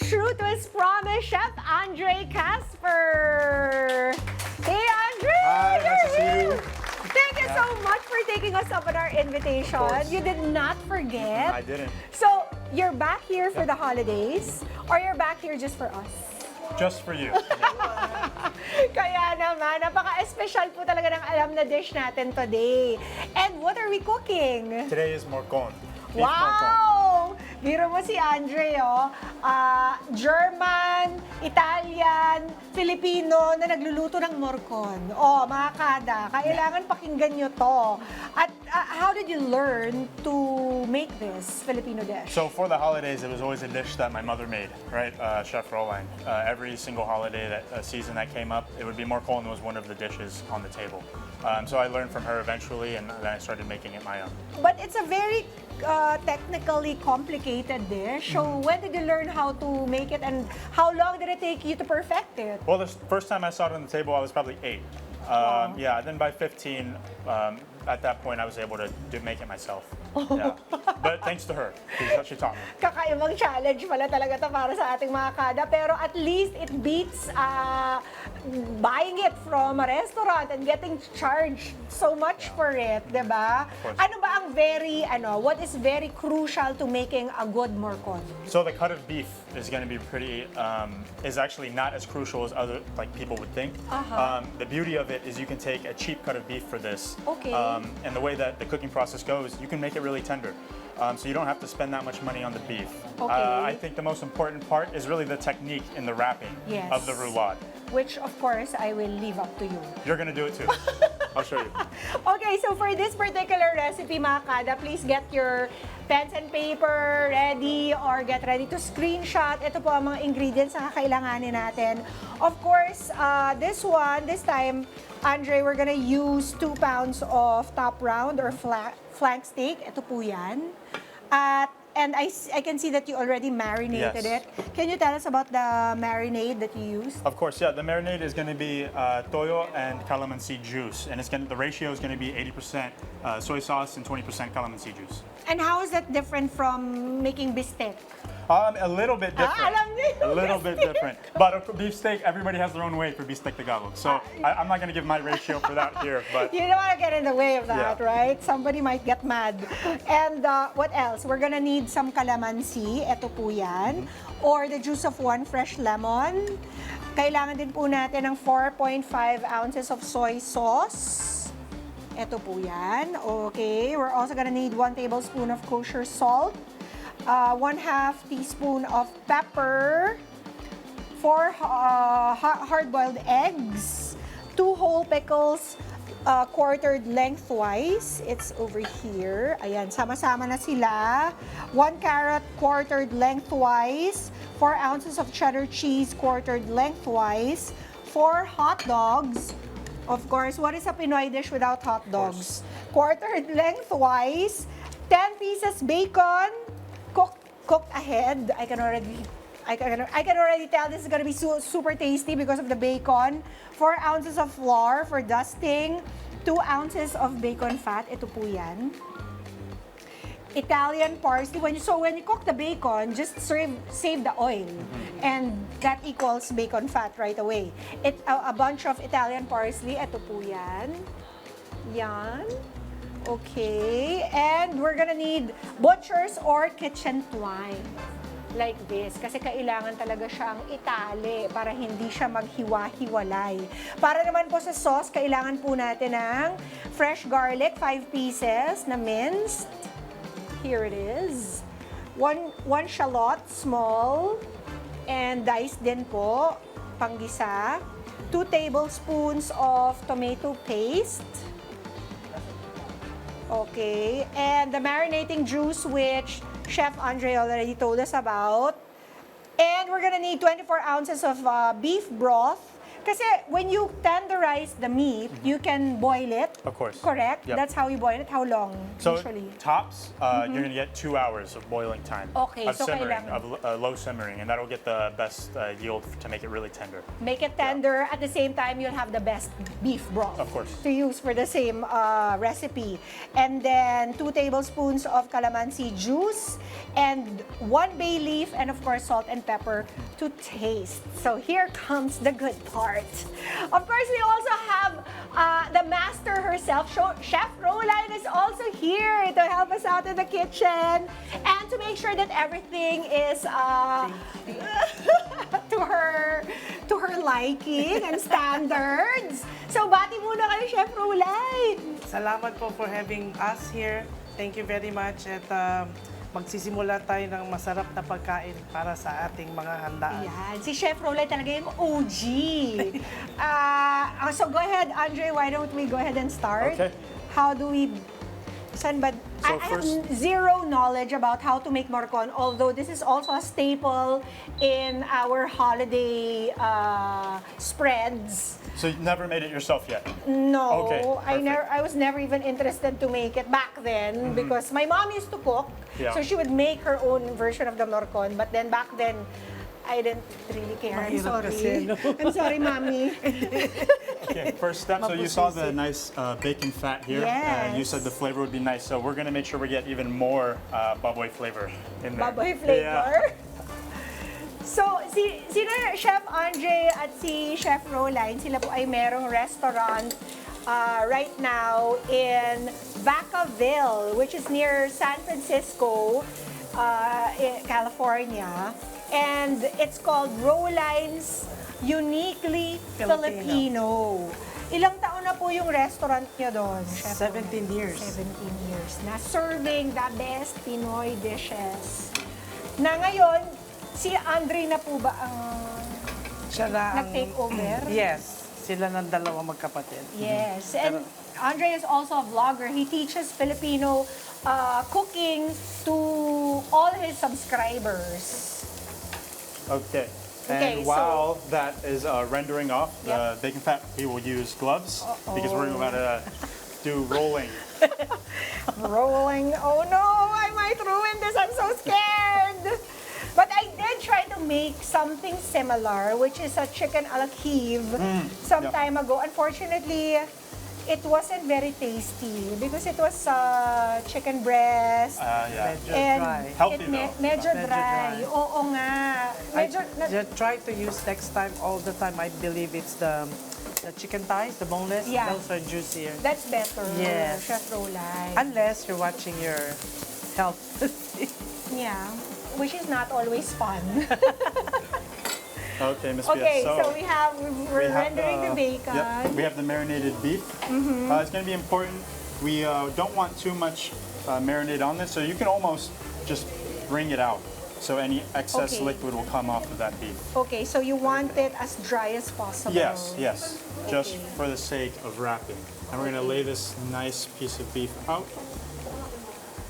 true to his promise, Chef Andre Casper. Hey, Andre! Hi, nice to see you. Thank you so much for taking us up on our invitation. You did not forget. I didn't. So, you're back here for the holidays, or you're back here just for us? Just for you. Kaya naman, napaka-espesyal po talaga ng alam na dish natin today. And what are we cooking? Today is Morcon. Beef Morcon. Wow! Biro mo si Andre, oh. German, Italian, Filipino na nagluluto ng Morcon. Oh, mga kada, kailangan pakinggan nyo to. At how did you learn to make this Filipino dish? So for the holidays, it was always a dish that my mother made, right? Chef Roland. Every single holiday season that came up, it would be Morcon was one of the dishes on the table. So I learned from her eventually, and then I started making it my own. But it's a very technically complicated dish. So when did you learn how to make it, and how long did it take you to perfect it? Well, the first time I saw it on the table, I was probably 8. Wow. Yeah, then by 15, at that point, I was able to make it myself. Yeah. But thanks to her, because she taught me. Kakaibang challenge pala talaga to para sa ating mga kada. Pero at least it beats buying it from a restaurant and getting charged so much for it, diba? Ano ba ang what is very crucial to making a good Morcon? So the cut of beef is going to be is actually not as crucial as other people would think. The beauty of it is you can take a cheap cut of beef for this. Okay. And the way that the cooking process goes, you can make it really tender. So you don't have to spend that much money on the beef. Okay. I think the most important part is really the technique in the wrapping of the roulade. Which, of course, I will leave up to you. You're going to do it too. I'll show you. Okay, so for this particular recipe, mga kada, please get your pens and paper ready or get ready to screenshot. Ito po ang mga ingredients na kakailanganin natin. Of course, this time, Andre, we're gonna use 2 pounds of top round or flank steak. Ito po yan. And I can see that you already marinated it. Can you tell us about the marinade that you used? Of course, yeah. The marinade is going to be toyo and calamansi juice, and the ratio is going to be 80% soy sauce and 20% calamansi juice. And how is that different from making bistec? A little bit different. Alam niyo, A little bit different. But beef steak, everybody has their own way for beef steak Tagalog. So I'm not going to give my ratio for that here. But you don't want to get in the way of that, Yeah. right? Somebody might get mad. And what else? We're gonna need some calamansi. Ito po yan. Or the juice of 1 fresh lemon. Kailangan din po natin ng 4.5 ounces of soy sauce. Ito po yan. Okay. We're also gonna need 1 tablespoon of kosher salt. 1/2 teaspoon of pepper, 4 hard-boiled eggs, 2 whole pickles quartered lengthwise. It's over here. Ayan, sama-sama na sila. 1 carrot quartered lengthwise, 4 ounces of cheddar cheese quartered lengthwise, 4 hot dogs. Of course, what is a Pinoy dish without hot dogs? Quartered lengthwise, 10 pieces bacon, cooked ahead. I can already tell this is gonna be super tasty because of the bacon. 4 ounces of flour for dusting, 2 ounces of bacon fat. Ito po yan. Italian parsley. When you cook the bacon, just save the oil, and that equals bacon fat right away. A bunch of Italian parsley. Ito po yan. Yan. Okay, and we're gonna need butcher's or kitchen twine. Like this. Kasi kailangan talaga siyang itali para hindi siya maghiwa-hiwalay. Para naman po sa sauce, kailangan po natin ng fresh garlic, 5 pieces na minced. Here it is. 1 shallot, small, and diced din po, panggisa. 2 tablespoons of tomato paste. Okay, and the marinating juice which Chef Andre already told us about. And we're gonna need 24 ounces of beef broth. Kasi when you tenderize the meat, you can boil it. Of course. Correct? Yep. That's how you boil it. How long So usually? tops, you're gonna get 2 hours of boiling time. Okay, Of so simmering, kailangan- of low simmering, and that'll get the best yield to make it really tender. Make it tender. At the same time, you'll have the best beef broth. Of course. To use for the same recipe. And then 2 tablespoons of calamansi juice and 1 bay leaf, and of course salt and pepper to taste. So here comes the good part. Of course, we also have the master herself, Chef Roline is also here to help us out in the kitchen and to make sure that everything is to her liking and standards. So bati muna kayo, Chef Roline. Salamat po for having us here. Thank you very much at magsisimula tayo ng masarap na pagkain para sa ating mga handaan. Yan, si Chef Roline talaga yung OG. So go ahead, Andre, why don't we go ahead and start? Okay. How do we... Saan ba? So I have first- zero knowledge about how to make morcon, although this is also a staple in our holiday spreads. So you never made it yourself yet? No, Okay, perfect. I was never even interested to make it back then because my mom used to cook, Yeah. so she would make her own version of the morcon. But then back then, I didn't really care. I'm Mahirap sorry. kasi, no? I'm sorry, mommy. Okay, first step, so you saw the nice bacon fat here. Yes. You said the flavor would be nice, so we're gonna make sure we get even more baboy flavor in there. Baboy flavor. Yeah. So, sino Chef Andre at si Chef Roline, sila po ay merong restaurant right now in Vacaville, which is near San Francisco, in California. And it's called Roline's Uniquely Filipino. Ilang taon na po yung restaurant niyo doon, Chef? 17 years. 17 years na serving the best Pinoy dishes. Na ngayon, si Andre na po ba ang Siya na ang... nag-take over? Yes, sila ng dalawang magkapatid. Yes. And Andre is also a vlogger. He teaches Filipino cooking to all his subscribers. Okay. Okay, And so- while that is rendering off the Yep. bacon fat, we will use gloves because we're about to do rolling. Rolling. Oh no, I might ruin this. I'm so scared. But I did try to make something similar, which is a chicken a la Kiev some yeah. time ago. Unfortunately, it wasn't very tasty because it was chicken breast. Yeah. Medyo And dry. Healthy it though. medyo Medyo dry. dry. Oo nga. Medyo, Just try to use next time all the time. I believe it's the chicken thighs, the boneless. Yeah. Those are juicier. that's better, Yes. Chef Roline. Unless you're watching your health. Yeah, which is not always fun. Okay, Miss Okay, Pia. so we're rendering the bacon. Yep, we have the marinated beef. It's going to be important. We don't want too much marinade on this, so you can almost just wring it out. So any excess Okay. liquid will come off of that beef. Okay, so you want it as dry as possible. Yes, yes. Just Okay. for the sake of wrapping. And we're going to lay this nice piece of beef out.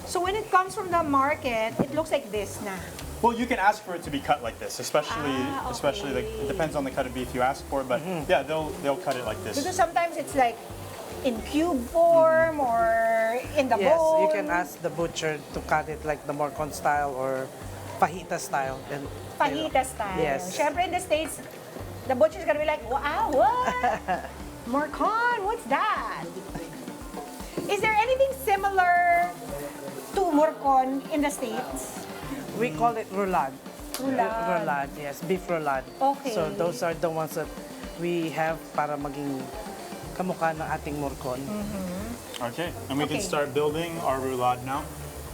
So when it comes from the market, it looks like this na. Well, you can ask for it to be cut like this, especially okay. it depends on the cut of beef you ask for, but yeah, they'll cut it like this. Because sometimes it's like in cube form or in the Yes, bowl. you can ask the butcher to cut it like the Morcon style or fajita style. And Fajita style. Yes. Syempre in the States, the butcher's gonna be like, wow, what? Morcon, what's that? Is there anything similar to Morcon in the States? we call it roulade. Roulade. Roulade, yes, beef roulade. Okay. So those are the ones that we have para maging kamukha ng ating Morcon. Okay, and we Okay. can start building our roulade now.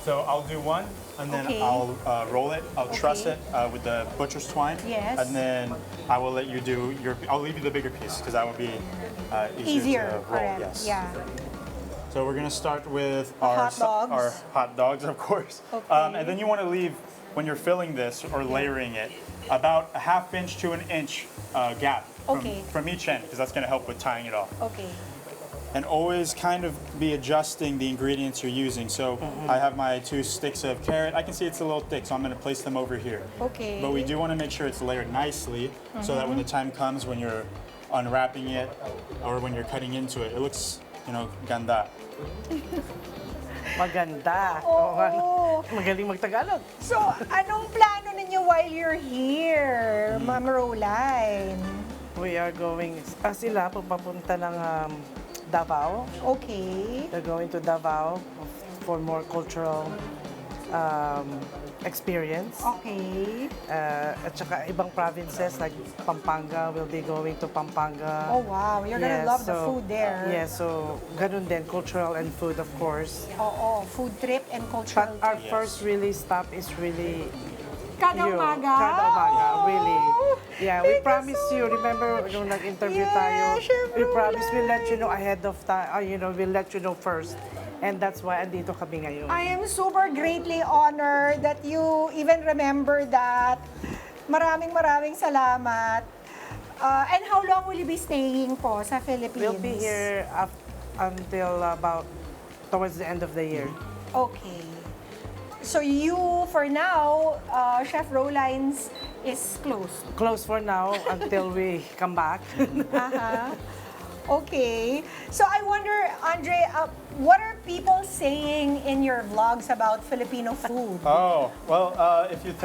So I'll do one, and then Okay. I'll roll it. I'll truss Okay. it with the butcher's twine. Yes. And then I will let you do your. I'll leave you the bigger piece because that will be Easier easier to for roll. him. Yes. Yeah. So we're gonna start with hot dogs. our hot dogs, of course. Okay. And then you want to leave when you're filling this or layering it about a ½ inch to an inch gap Okay. from each end because that's gonna help with tying it off. Okay. And always kind of be adjusting the ingredients you're using. So I have my 2 sticks of carrot. I can see it's a little thick, so I'm going to place them over here. Okay. But we do want to make sure it's layered nicely so that when the time comes when you're unwrapping it or when you're cutting into it. It looks, ganda. Maganda. Oo. Magaling magtagalog. So, anong plano ninyo while you're here, Ma'am Roline? We are going, sila papunta ng Davao. Okay. They're going to Davao for more cultural experience. Okay. At saka ibang provinces like Pampanga will be going to Pampanga. Oh, wow. You're gonna love the food there. Yeah, so ganun din, cultural and food of course. Oo, food trip and But cultural our trip. first really stop is really Kada you. Umaga? Kada Umaga, Oh, really. Yeah, we thank you promised so you. Remember nung nag-interview Yeah, tayo? syempre We promised wala. we'll let you know ahead of time. We'll let you know first. And that's why andito kami ngayon. I am super greatly honored that you even remember that. Maraming salamat. And how long will you be staying po sa Philippines? We'll be here until about towards the end of the year. Okay. So you, for now, Chef Rolines is closed. Close for now until we come back. Uh-huh. Okay. So I wonder, Andre, what are people saying in your vlogs about Filipino food? Oh, well, if you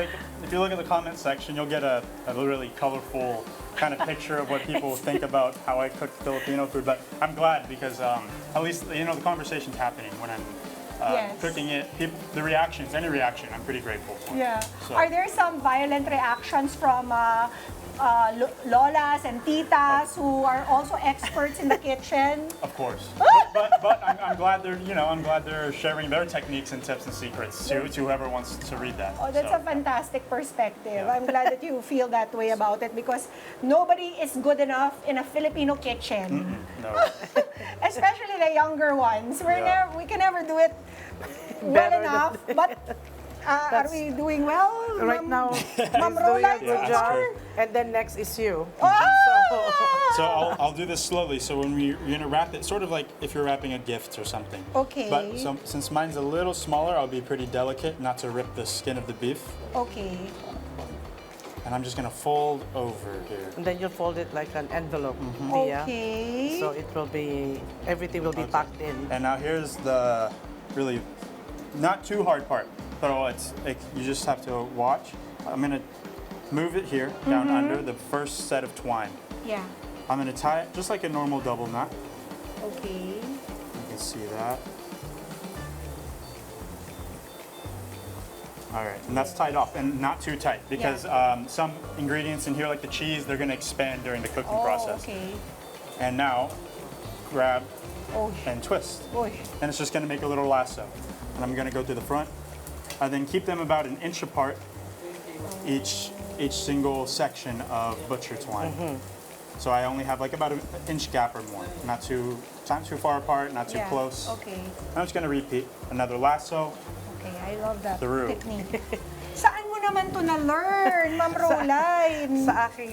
look at the comment section, you'll get a really colorful kind of picture of what people think about how I cook Filipino food. But I'm glad because at least the conversation's happening when I'm Yes. cooking it. The reactions, any reaction, I'm pretty grateful for. Yeah. So- Are there some violent reactions from lolas and titas who are also experts in the kitchen? Of course, but I'm glad they're sharing their techniques and tips and secrets to whoever wants to read that. Oh, that's So, a fantastic perspective. Yeah. I'm glad that you feel that way about it because nobody is good enough in a Filipino kitchen. no. Especially the younger ones. Yeah. We can never do it well Better enough. But are we doing well? Right now, Ma'am he's doing a Roland, good Yeah, job. true. And then next is you. Ah! So I'll do this slowly. So when you're gonna wrap it, sort of like if you're wrapping a gift or something. Okay. But since mine's a little smaller, I'll be pretty delicate, not to rip the skin of the beef. Okay. And I'm just gonna fold over here. And then you'll fold it like an envelope, Mia. Okay. So it will be, everything will be Okay. packed in. And now here's the really not too hard part, but you just have to watch. I'm gonna move it here down under the first set of twine. Yeah. I'm gonna tie it just like a normal double knot. Okay. You can see that. All right, and that's tied off and not too tight because some ingredients in here, like the cheese, they're gonna expand during the cooking Oh, process. okay. And now, grab Oh, and twist. boy. And it's just gonna make a little lasso. And I'm gonna go to the front, and then keep them about an inch apart, each single section of butcher twine. So I only have like about an inch gap or more. Not too far apart, not too Yeah. close. Okay. I'm just gonna repeat another lasso. Okay, I love that Through. technique. Saan mo naman to na-learn, Ma'am Roline? Sa aking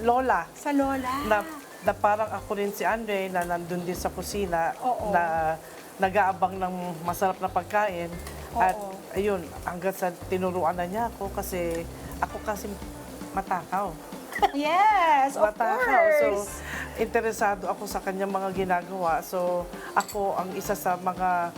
lola, Sa lola. na parang ako rin si Andre na nandun din sa kusina Oo. na nag-aabang ng masarap na pagkain. At ayun, hanggang sa tinuruan na niya ako kasi matakaw. Yes, of Matakaw. So, course. interesado ako sa kanyang mga ginagawa. So, ako ang isa sa mga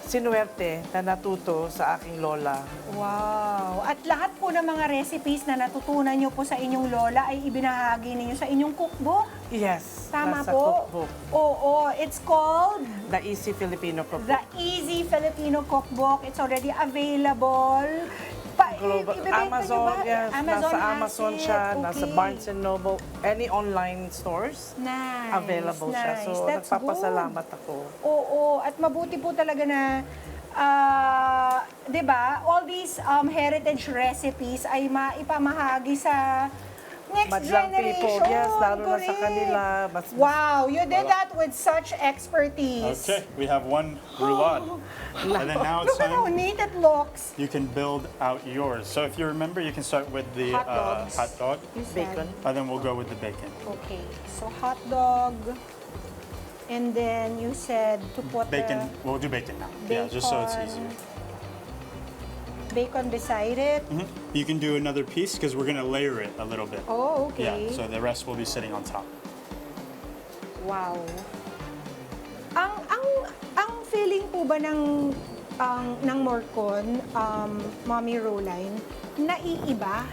sinuwerte na natuto sa aking lola. Wow. At lahat po ng mga recipes na natutunan nyo po sa inyong lola ay ibinahagi ninyo sa inyong cookbook. Yes. Tama nasa po? cookbook. Oo. It's called The Easy Filipino Cookbook. The Easy Filipino Cookbook. It's already available. Global ibibenta nyo Amazon, ba? yes. Nasa has Amazon it. siya, nasa Okay. Barnes & Noble, any online stores, Nice. available siya. Nice. So, That's nagpapasalamat ako. Oo, at mabuti po talaga na, 'di ba? All these heritage recipes ay maipamahagi sa next Madlang generation. people, yes, lalo na sa Correct. kanila. Wow, you did that with such expertise. Okay, we have one roulade. And then now it's Look at how time neat it looks. you can build out yours. So if you remember, you can start with the Hot dogs. hot dog, You said. Bacon. and then we'll go with the bacon. Okay, so hot dog. And then you said to put Bacon, we'll do bacon now. Yeah, just so it's Bacon. easier. bacon beside it. You can do another piece because we're gonna layer it a little bit. Oh, okay. Yeah, so the rest will be sitting on top. Wow. Ang feeling po ba ng Morcon, Mommy Roline, naiiba?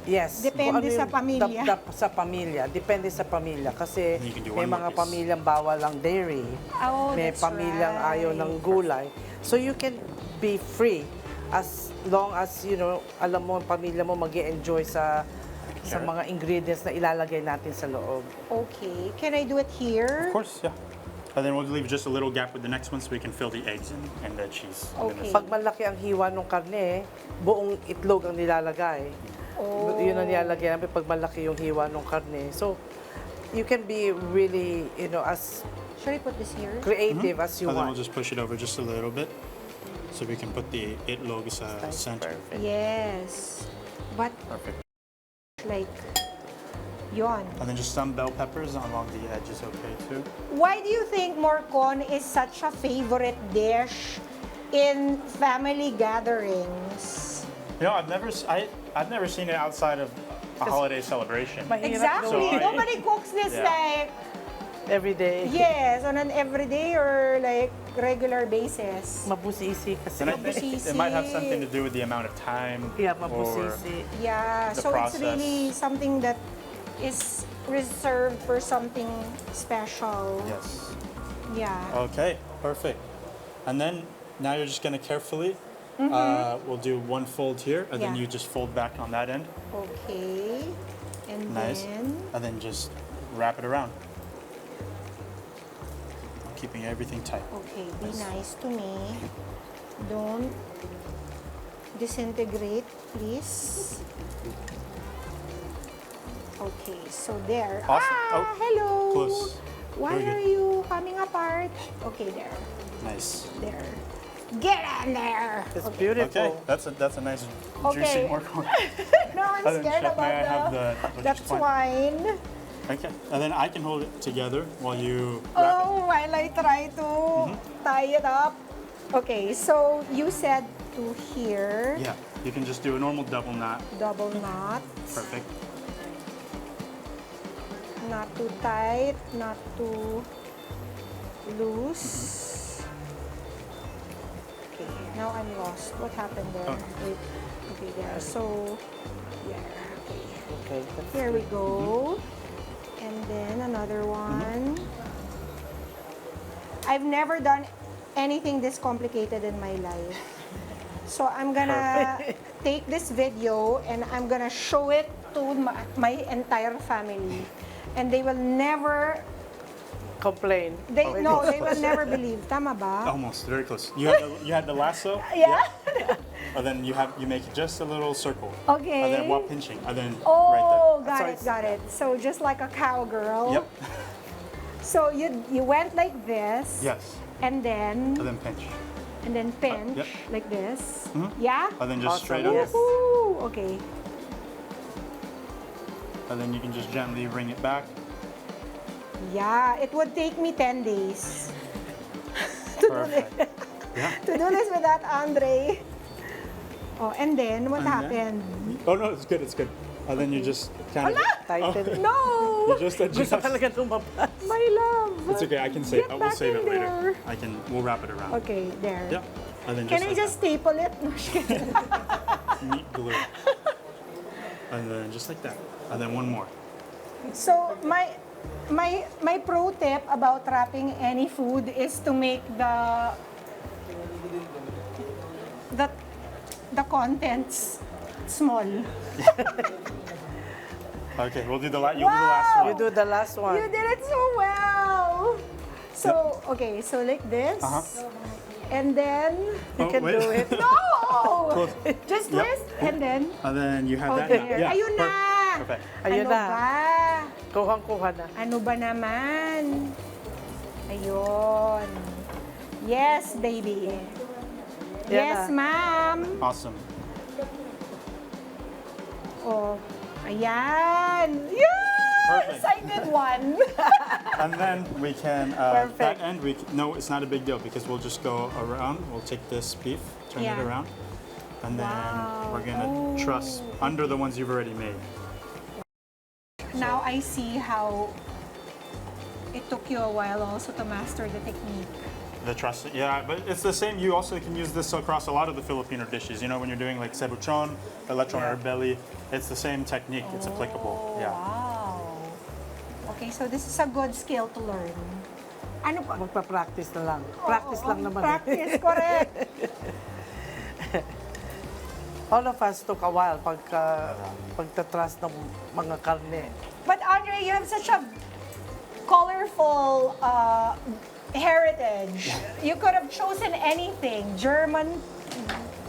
Yes. Depende Kung sa pamilya. Sa pamilya. Depende sa pamilya. Kasi You can do may one mga more piece. pamilyang bawal ang dairy. Oh, May that's pamilyang right. ayaw ng gulay. So you can be free as long as, you know, alam mo ang pamilya mo mag-enjoy sa mga ingredients na ilalagay natin sa loob. Okay. Can I do it here? Of course, yeah. And then we'll leave just a little gap with the next one so we can fill the eggs and the cheese. Okay. Pag malaki ang hiwa ng karne, buong itlog ang nilalagay. Oh. Yun ang nilalagay namin pag malaki yung hiwa ng karne. So, you can be really, you know, as Should I put this here? creative as you And then we'll want. just push it over just a little bit so we can put the itlog sa center. Perfect. Yes. But Perfect. like, yon. And then just some bell peppers along the edge is okay too. Why do you think Morcon is such a favorite dish in family gatherings? You know, I've never seen it outside of a holiday celebration. Mahirap Exactly. So I- Nobody cooks this Yeah. like, every day. yes, on an everyday or like regular basis. Mabusisi kasi. And I think it might have Mabusisi. something to do with the amount of time. Yeah, or mabusisi. Yeah, The so process. it's really something that is reserved for something special. Yes. Yeah. Okay, perfect. And then now you're just gonna carefully, we'll do one fold here, and then Yeah. you just fold back on that end. Okay. And Nice. then, And then just wrap it around. Keeping everything tight. okay, be nice to me. Don't disintegrate, please. Okay, so there. Awesome. Ah, Oh, hello. close. Why Very good. are you coming apart? Okay, there. Nice. There. Get in there. It's Okay, beautiful. that's a nice Okay. juicy Morcon. No, I'm And then, scared Chef, may I have about the the butcher's twine. Okay. And then I can hold it together while you wrap Oh, while I try to tie it up. Okay, so you said to here, it. Yeah. You can just do a normal double knot. double knot, Perfect. not too tight, not too loose. Okay, now I'm lost. What happened there? Oh. Wait. Okay, there. So, yeah. Okay. Okay. Here we go. And then another one. I've never done anything this complicated in my life. So I'm gonna take this video and I'm gonna show it to my entire family. And they will never, Complain. they will never believe. Tama ba? Almost. Very close. You had the lasso. Yeah? And then you make just a little circle. Okay. And then while pinching, and then Oh, right got it, got it. So just like a cowgirl. there. Yep. So you went like this. Yes. And then pinch. pinch Yep. like this. Yeah? And then just Awesome, straight up. yes. Ooh, okay. And then you can just gently bring it back. Yeah, it would take me 10 days Perfect. Yeah. to do this without Andre. Oh, and then what And then- happened? Oh no, it's good. It's good. And then you just kind of. Tighten. No! You just adjust. Gusto talaga lumabas. My love! It's okay. I can save. Get We'll back save in it later. there. We'll wrap it around. Okay, there. Yep. And then Can just I like just staple it? No, shit. that. Neat glue. And then just like that. And then one more. So, my pro tip about wrapping any food is to make the contents small. Okay, we'll do the last. You Wow! do the last You one. do the last one. You did it so well. So, okay, so like this. And then You can wait. do it. no! Just Yep. twist and then And then you have that. okay. now. Yeah. Ayun na. Perfect. Ayun ano na. ba? Kuhang-kuha na. Ano ba naman? Ayun. Yes, baby. Yan Yes, na. ma'am. Awesome. Oh, ayan. Yes! Perfect. I did one. And then we can, Perfect. that end, no, it's not a big deal because we'll just go around. We'll take this beef, turn Yeah. it around, and then Wow. we're gonna truss under the ones you've already made. Now I see how it took you a while also to master the technique. The trust, yeah, but it's the same. You also can use this across a lot of the Filipino dishes. You know, when you're doing like cebuchon, lechon Yeah. herb belly, it's the same technique. It's applicable. Yeah. Wow. Okay, so this is a good skill to learn. Ano pa? Magpa-practice na lang. Practice lang naman. Practice, correct. All of us took a while pagtatrust ng mga karne. But Andre, you have such a colorful heritage. You could have chosen anything. German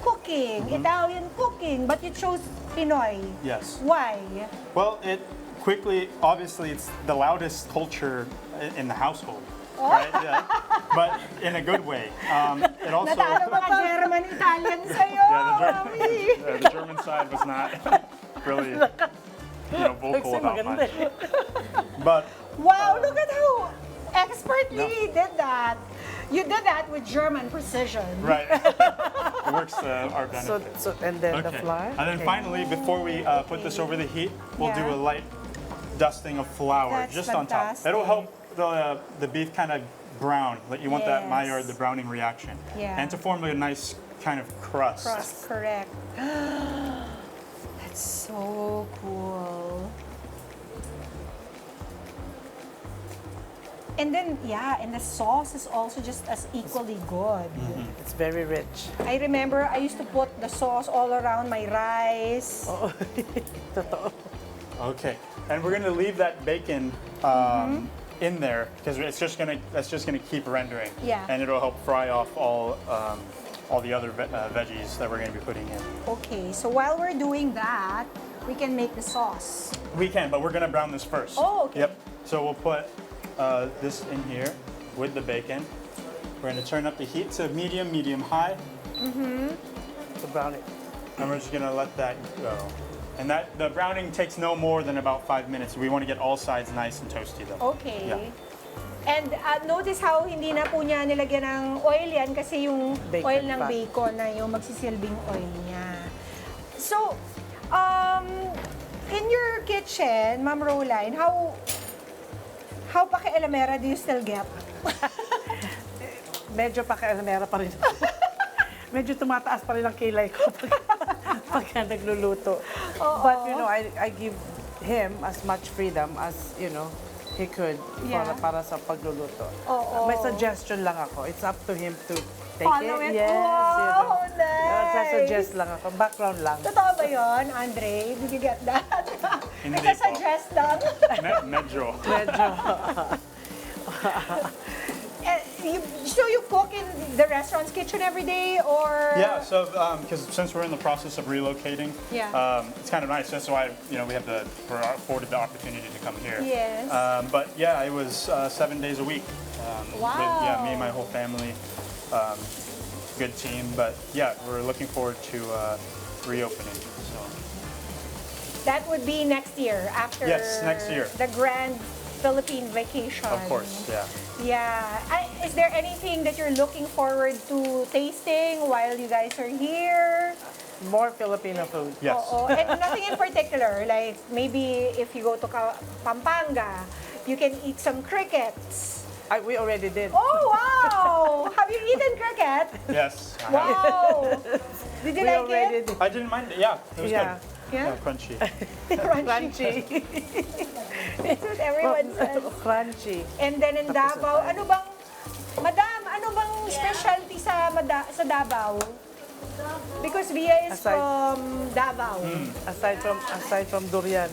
cooking, Italian cooking, but you chose Pinoy. Yes. Why? Well, it quickly, obviously, it's the loudest culture in the household. Right? Yeah. But in a good way. It also. Natalo mga German-Italian sa'yo, mami. The German side was not really, vocal about much. But Wow, look at how expertly he did that. You did that with German precision. right, it works to our So, benefit. and then the Okay. flour. And then Okay. finally, before we put this over the heat, we'll do Yeah. a light dusting of flour That's just on top. fantastic. It'll help the beef kind of brown. Like you want that Yes. Maillard, the browning reaction, Yeah. and to form a nice kind of crust. Crust, correct. That's so cool. And then, yeah, and the sauce is also just as equally good. It's very rich. I remember I used to put the sauce all around my rice. Oo. Totoo. Okay, and we're gonna leave that bacon in there because that's just gonna keep rendering. Yeah. And it'll help fry off all the other veggies that we're gonna be putting in. Okay, so while we're doing that, we can make the sauce. We can, but we're gonna brown this first. Oh, okay. Yep. So we'll put this in here with the bacon. We're gonna turn up the heat to medium, medium-high, To brown it. and we're just gonna let that go. And the browning takes no more than about 5 minutes. We want to get all sides nice and toasty though. Okay. Yeah. And notice how hindi na po niya nilagyan ng oil yan kasi yung Bacon oil ng fat. bacon na yung magsisilbing oil niya. So, in your kitchen, Ma'am Roline, how pakialamera do you still get? Medyo pakialamera pa rin. Medyo tumataas pa rin ang kilay ko pagka nagluluto. But I give him as much freedom as he could Yeah. para sa pagluluto. Oo. May suggestion lang ako. It's up to him to take Follow it. Yes. Wow, nice. Nagsa-suggest lang ako. Background lang. Totoo ba yun, Andre? Did you get that? Hindi Nagka-suggest lang. Medyo. Medyo. So you cook in the restaurant's kitchen every day, or? Yeah, so because since we're in the process of relocating, Yeah. it's kind of nice. That's why we're afforded the opportunity to come here. Yes. But yeah, it was 7 days a week. Wow. With, me and my whole family. Good team, but yeah, we're looking forward to reopening. So That would be next year, after Yes, next year. the grand Philippine vacation. of course, yeah. Yeah. Is there anything that you're looking forward to tasting while you guys are here? More Filipino food. Yes. Oo. And nothing in particular. Like maybe if you go to Pampanga, you can eat some crickets. We already did. Oh, wow! Have you eaten cricket? Yes. I have. Wow! Did you We like already it? did. I didn't mind it. Yeah, it was Yeah. good. Yeah? Crunchy. Crunchy. That's what everyone says. Crunchy. And then in Davao, Madam, ano bang specialty sa Davao? Because Via is Aside- from Davao. Aside from durian.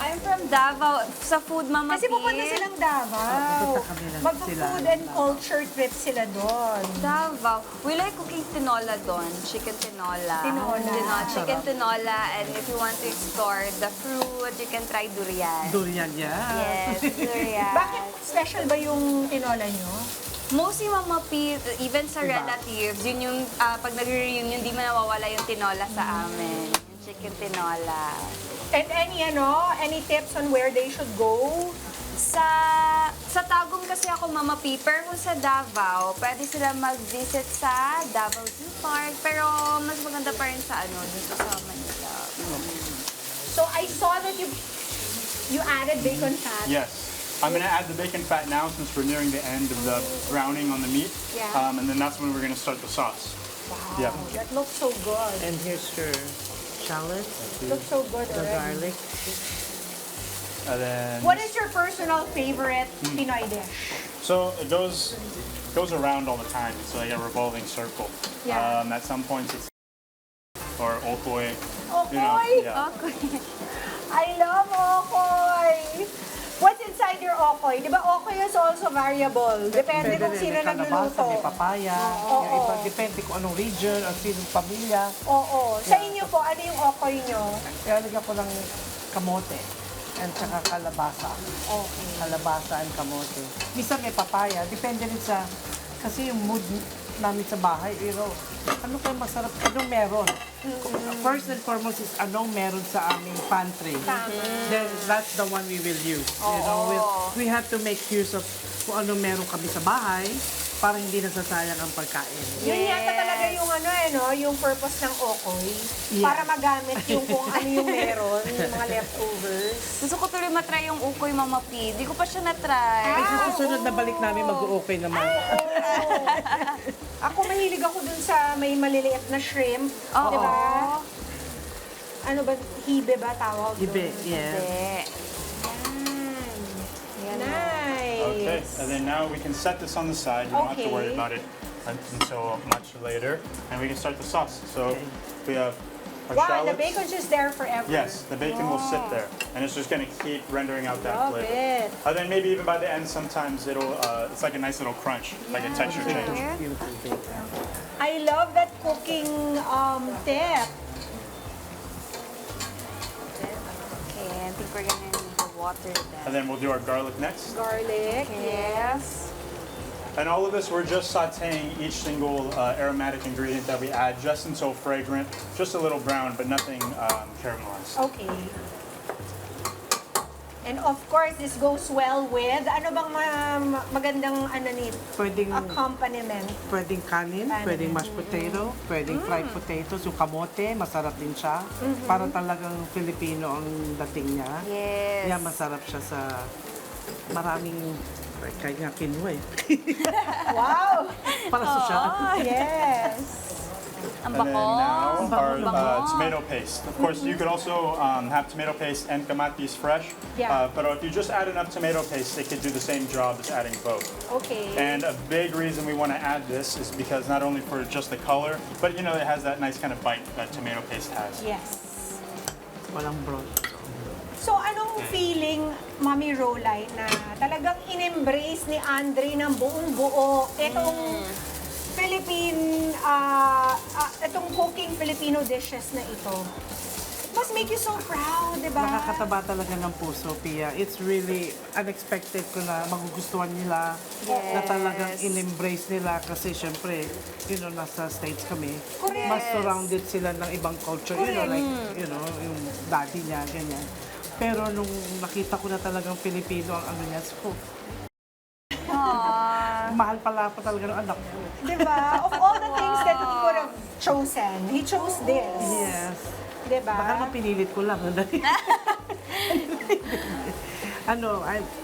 I'm from Davao. Sa food, Mama Kasi P. pupunta silang Davao. Pupunta kami lang Magpo-food and culture trip sila doon. Davao. We like cooking tinola doon. Chicken tinola. Chicken tinola. And if you want to explore the fruit, you can try durian. Durian, yeah. Yes, durian. Bakit special ba yung tinola nyo? Mostly, Mama P, even sa relatives, yun yung pag nag-reunion, di man nawawala yung tinola sa amin. Yung chicken tinola. And any tips on where they should go? Sa Tagum kasi ako, Mama P, pero kung sa Davao, pwede sila mag-visit sa Davao Zoo Park, pero mas maganda pa rin sa dito sa Manila. So I saw that you added bacon fat. Yes. I'm gonna add the bacon fat now since we're nearing the end of the browning on the meat. Yeah. And then that's when we're gonna start the sauce. Wow, Yeah. that looks so good. And here's your shallots, Looks so good the already. garlic. And then What is your personal favorite Pinoy dish? so it goes around all the time. It's like a revolving circle. Yeah. At some points it's or okoy. Okoy? Yeah. Okay. I love okoy! What's inside your okoy? Di ba okoy is also variable. Depende kung rin, sino may kalabasa, may nagluluto. papaya. Oo. Yung iba, depende kung anong region o sinong pamilya. Oo. Sa inyo po, ano yung okoy nyo? Kaya lagyan ko ng kamote and saka kalabasa. Okay. Kalabasa and kamote. Minsan may papaya. Depende rin sa, kasi yung mood namin sa bahay, ano kayo masarap, anong meron. First and foremost is anong meron sa aming pantry. Then that's the one we will use. We have to make use of kung anong meron kami sa bahay para hindi nasasayang ang pagkain. Yun yata talaga yung yung purpose ng okoy. Yeah. Para magamit yung kung ano yung meron, yung mga leftovers. Gusto ko tuloy matry yung ukoy Mama P. Di ko pa siya na-try. Ay, sa susunod na balik namin mag-okay naman. Ako mahilig ako dun sa may maliliit na shrimp. Oo. Di ba? Ano ba? Hibe ba tawag? doon? Ibe, yeah. Yan. Nice. Okay, and then now we can set this on the side. You don't have to worry Okay. about it until much later. And we can start the sauce. So we have our Wow, the shallots. bacon's just there forever. Yes, the bacon will sit there. And it's just going to keep rendering out that Love flavor. it. And then maybe even by the end, sometimes it's like a nice little crunch, like a texture change. Beautiful bacon. I love that cooking tip. Okay, I think we're gonna need the water then. And then we'll do our garlic next. Garlic. Yes. And all of this, we're just sauteing each single aromatic ingredient that we add just until fragrant, just a little brown, but nothing caramelized. Okay. And of course, this goes well with, ano bang magandang nito? Pwedeng, Accompaniment. pwedeng kanin, pwedeng mashed potato, pwedeng fried potatoes. Yung kamote, masarap din siya. Para talagang Filipino ang dating niya. Yes. Kaya masarap siya sa maraming, kaya nga kinuha eh. Wow! Para sa siya. Yes. Ang And then bako. now our tomato paste. Of course, you could also have tomato paste and kamatis fresh. Yeah. But if you just add enough tomato paste, it could do the same job as adding both. Okay. And a big reason we want to add this is because not only for just the color, but it has that nice kind of bite that tomato paste has. Yes. Walang broth. So, anong feeling, Mami Rolay, na talagang in-embrace ni Andre ng buong buo itong itong cooking Filipino dishes na ito? It must make you so proud, di ba? Nakakataba talaga ng puso, Pia. It's really unexpected ko na magugustuhan nila. Yes. Na talagang in-embrace nila kasi syempre, nasa States kami. Correct. Mas surrounded sila ng ibang culture. Correct. Yung daddy niya, ganyan. Pero nung nakita ko na talagang Filipino ang niya, so, mahal pala pa talaga ng anak ko. Di ba? Of all the things that he could have chosen, he chose this. Yes. Di ba? Baka naman pinilit ko lang.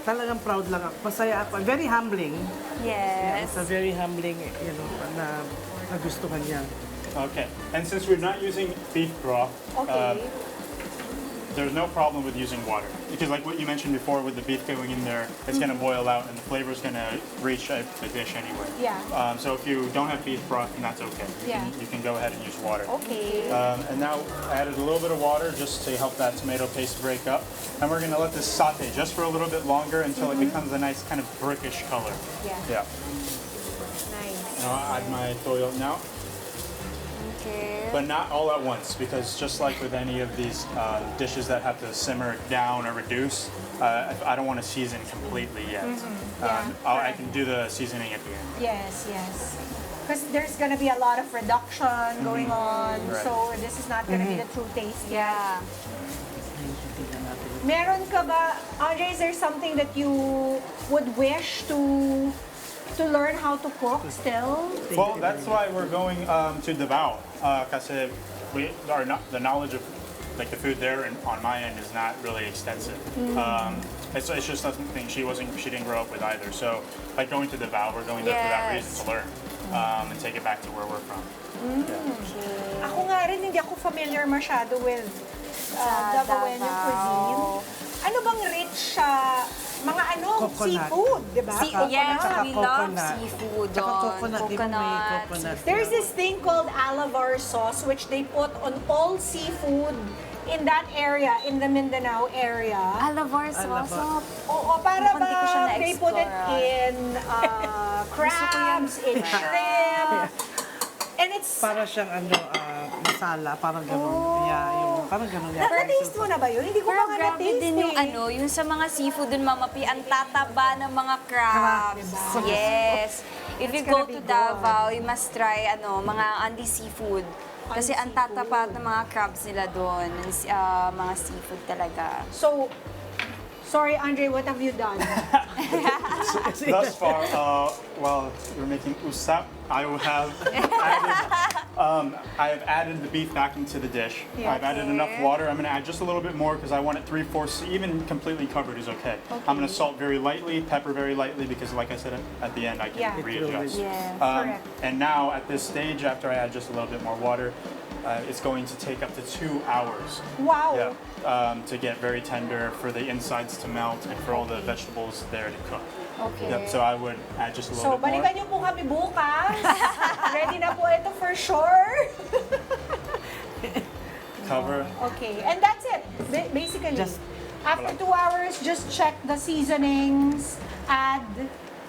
Talagang proud lang ako. Masaya ako. Very humbling. Yes. It's a very humbling, na nagustuhan niya. Okay. And since we're not using beef broth, Okay. there's no problem with using water. Because like what you mentioned before with the beef going in there, it's going to boil out and the flavor is going to reach the dish anyway. Yeah. So if you don't have beef broth, then that's okay. Yeah. You can go ahead and use water. Okay. And now I added a little bit of water just to help that tomato paste break up. And we're going to let this saute just for a little bit longer until it becomes a nice kind of brickish color. Yeah. Yeah. Nice. And I'll add my toyo now. Okay. But not all at once, because just like with any of these dishes that have to simmer down or reduce, I don't want to season completely yet. I can do the seasoning at the end. Yes, yes. Because there's going to be a lot of reduction going on, Right. so this is not going to be the true taste. Yeah. Meron ka ba, Andre, is there something that you would wish to learn how to cook still? Well, that's why we're going to Davao, because the knowledge of like the food there and on my end is not really extensive. It's just something she didn't grow up with either. So like going to Davao, we're going there for that reason to learn and take it back to where we're from. Ako nga rin, hindi ako familiar masyado with Davaoeño cuisine. Ano bang rich mga Coconut. seafood, di ba? Yes, Saka we love coconut. seafood. Saka doon. coconut, di ba may coconut? There's this thing called alavar sauce which they put on all seafood in that area, in the Mindanao area. Alavar sauce. Alavar. Oo, para Mukhang di ko siya ba they put it na-explore. in crabs, in shrimp. And it's... Para siyang masala, parang gano'n. Yeah, yung parang gano'n. Na-taste mo na ba yun? Hindi ko Pero pa nga grabe na-taste din yung yung sa mga seafood dun, Mama P, ang tataba ng mga crabs. Crabs. Yes. If you It's go gonna to be Davao, you must try mga Andy seafood. Kasi ang tataba ng mga crabs nila doon, mga seafood talaga. So, sorry Andre, what have you done? Thus far, while we're making usap, I have added the beef back into the dish. Yeah. I've added enough water. I'm going to add just a little bit more because I want it 3/4, even completely covered is okay. I'm going to salt very lightly, pepper very lightly because, like I said, at the end I can Yeah. readjust. Yes. Correct. And now at this stage, after I add just a little bit more water, it's going to take up to 2 hours. Wow. Yeah, to get very tender, for the insides to melt, and for all the vegetables there to cook. Okay. Yep, so I would add just a So, little bit more. balikan niyo po kami bukas. Ready na po ito for sure. Cover. Okay, and that's it. Basically, Just- after 2 hours, just check the seasonings, add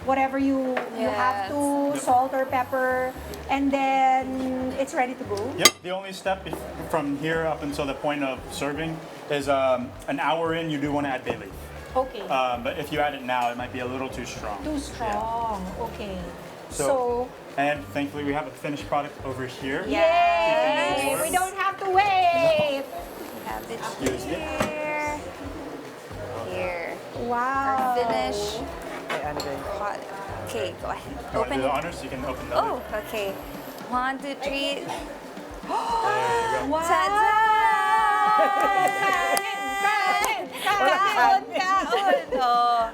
whatever you have Yes. to, salt or pepper, and then it's ready to go. Yep, the only step from here up until the point of serving is an hour in, you do want to add bay leaf. Okay. But if you add it now, it might be a little too strong. Too strong. Okay. So, and thankfully we have a finished product over here. Yay! We don't have to wait. Have it Excuse me. here. Here. Wow. Finish. Ay, ano ba yun? Okay, go ahead. You want to Open do the it. honors? You can open the Oh, okay. 1, 2, 3. Wow. Ta-da! Kaon, kaon. Oh.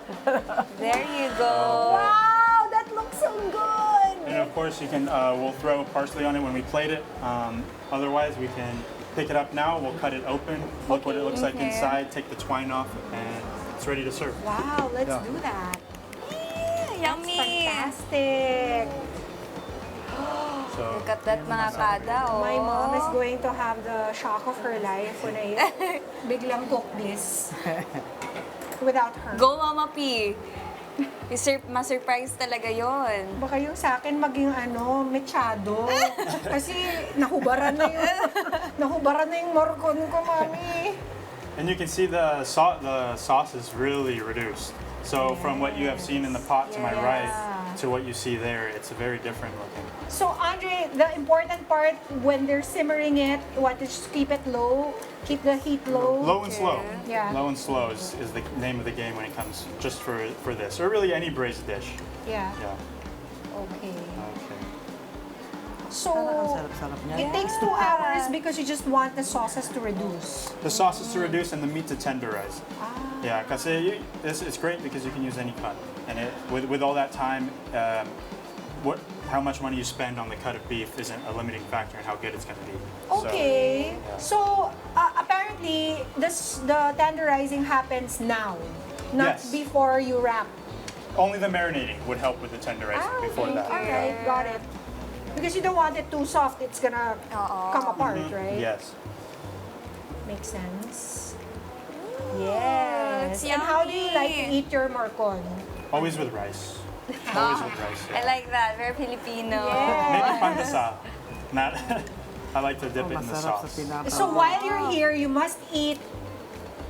There you go. Wow, that looks so good. And of course, you can. We'll throw parsley on it when we plate it. Otherwise, we can pick it up now. We'll cut it open. Look what it looks like Okay. inside. Take the twine off, and it's ready to serve. Wow, let's Yeah. do that. Yummy. Fantastic. So Look at that, mga kada. Oh. My mom is going to have the shock of her life when I biglang cook this without her. Go, Mama P. Ma-surprise talaga yon. Baka yung sa akin maging mechado. Kasi nahubaran na yung morcon ko, mami. And you can see the sauce is really reduced. So from what you have seen in the pot to my right to what you see there, it's very different looking. So, Andre, the important part when they're simmering it, is keep it low, keep the heat low. Low and slow. Yeah. Low and slow is the name of the game when it comes just for this, or really any braised dish. Yeah. Yeah. Okay. Okay. So, Ang sarap-sarap niya. it takes 2 hours because you just want the sauces to reduce. The sauces to reduce and the meat to tenderize. Yeah, because it's great because you can use any cut, and with all that time, how much money you spend on the cut of beef isn't a limiting factor in how good it's going to be. Okay. yeah. So, apparently, the tenderizing happens now, not Yes. before you wrap. Only the marinating would help with the tenderizing before okay. that. All right, got it. Because you don't want it too soft, it's gonna come apart, right? Yes. Makes sense. Yes. And how do you like to eat your morcon? Always with rice. Always with rice. I like that. Very Filipino. Maybe pandesal. Not. I like to dip it in the Masarap sa sauce. tinapa. So while you're here, you must eat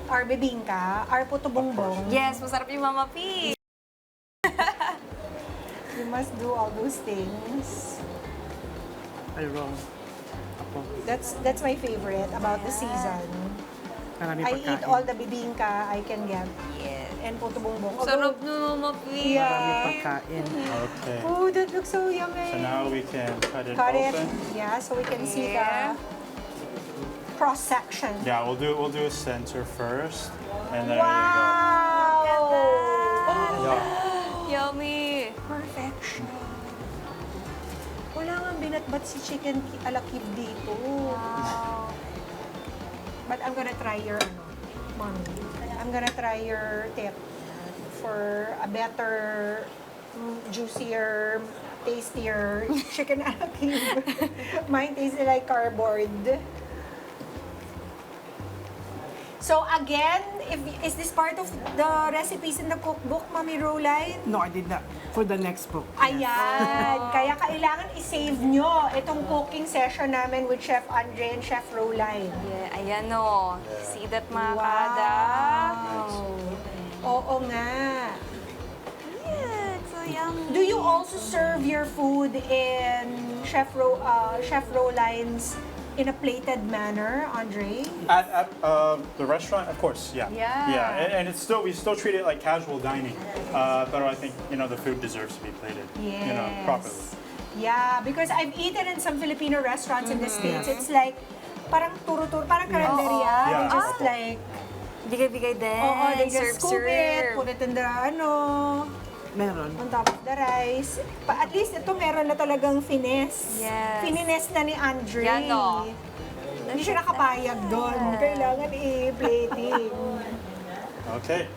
our bibingka, our puto bongbong. Yes, masarap yung Mama P. You must do all those things. Ay, wrong. Ako. That's my favorite about the season. Maraming I pagkain. eat all the bibingka I can get Yes. and puto bongbong. Sarap na Mama P. Maraming pagkain. Okay. Oh, that looks so yummy. So now we can cut it Cut it. open. Yeah, so we can see Yeah. the cross section. Yeah, we'll do a center first, and there Wow! Yummy! Perfection. Wala nga binatbat si chicken alakib dito. Wow. But I'm gonna try your, mommy. I'm gonna try your tip for a better, juicier, tastier chicken alakib. Mine tastes like cardboard. So again, is this part of the recipes in the cookbook, Mami Roline? No, I did not. For the next book. Ayan. Kaya kailangan i-save nyo itong cooking session namin with Chef Andre and Chef Roline. Yeah, ayan o. See that, mga kada? Oo nga. Yeah, it's so yummy. Do you also serve your food in Chef Roline's in a plated manner, Andre? At the restaurant, of course, yeah. Yeah. And it's still, we still treat it like casual dining. But I think, the food deserves to be plated, properly. Yeah, because I've eaten in some Filipino restaurants in the States. It's like, parang turo-turo, parang karinderya. Yeah. They just like, Bigay-bigay din. they just scoop it, put it in the, Meron. on top of the rice. At least ito meron na talagang finesse. Yes. Finesse na ni Andre. Yan, no? Hindi siya nakapayag doon. Kailangan i-plating. Okay.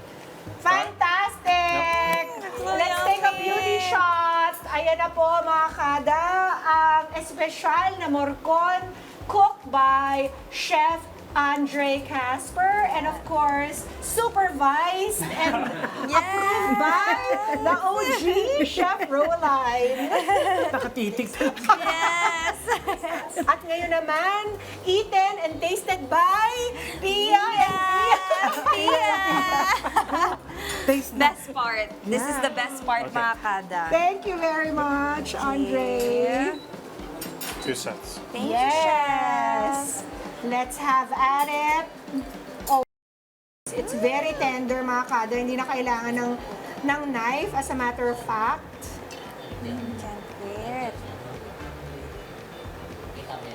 Fantastic! Let's take a beauty shot. Ayan na po mga kada, ang espesyal na Morcon cooked by Chef Andre Casper, and of course, supervised and approved by the OG Chef Roline. Nakatitig. Yes! At ngayon naman, eaten and tasted by Pia and Pia. Taste na. Best part. This is the best part, Okay. mga kada. Thank you very much, Andre. 2 sets. Thank you, Chef. Yes. Let's have at it. Oh, it's very tender, mga kada. Hindi na kailangan ng knife, as a matter of fact. Can't wait.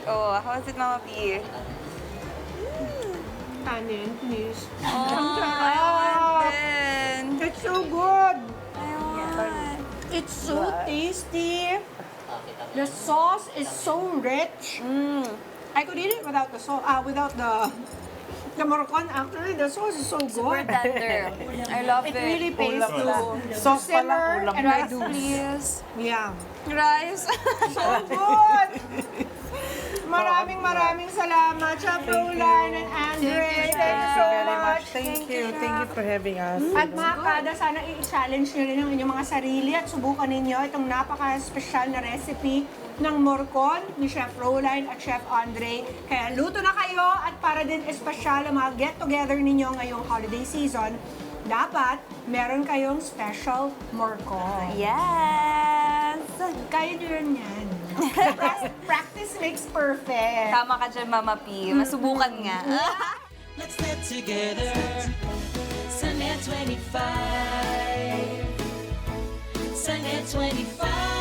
Oh, how is it, Mama P? Kanin, please. Oh, I want din. It's so good. I want. It's so tasty. The sauce is so rich. I could eat it without the sauce, without the Morcon. Actually, the sauce is so Super good. tender. I love It it. really pays Ulam to lang. Sauce pa lang, simmer ulam and na. Rice, reduce. please. Yeah. Rice. So good! Maraming salamat, Chef Roline and Andre. Thank you so Very much. much. Thank you. Thank you for having us. At mga kada, sana i-challenge nyo rin ang inyong mga sarili at subukan ninyo itong napaka-special na recipe ng Morcon ni Chef Roline at Chef Andre. Kaya luto na kayo at para din espesyal ang mga get-together ninyo ngayong holiday season, dapat meron kayong special Morcon. Yes. Kaya nyo rin yan. Practice makes perfect. Tama ka dyan, Mama P. Masubukan nga. Let's get together. Sunday at 25. Sunday at 25.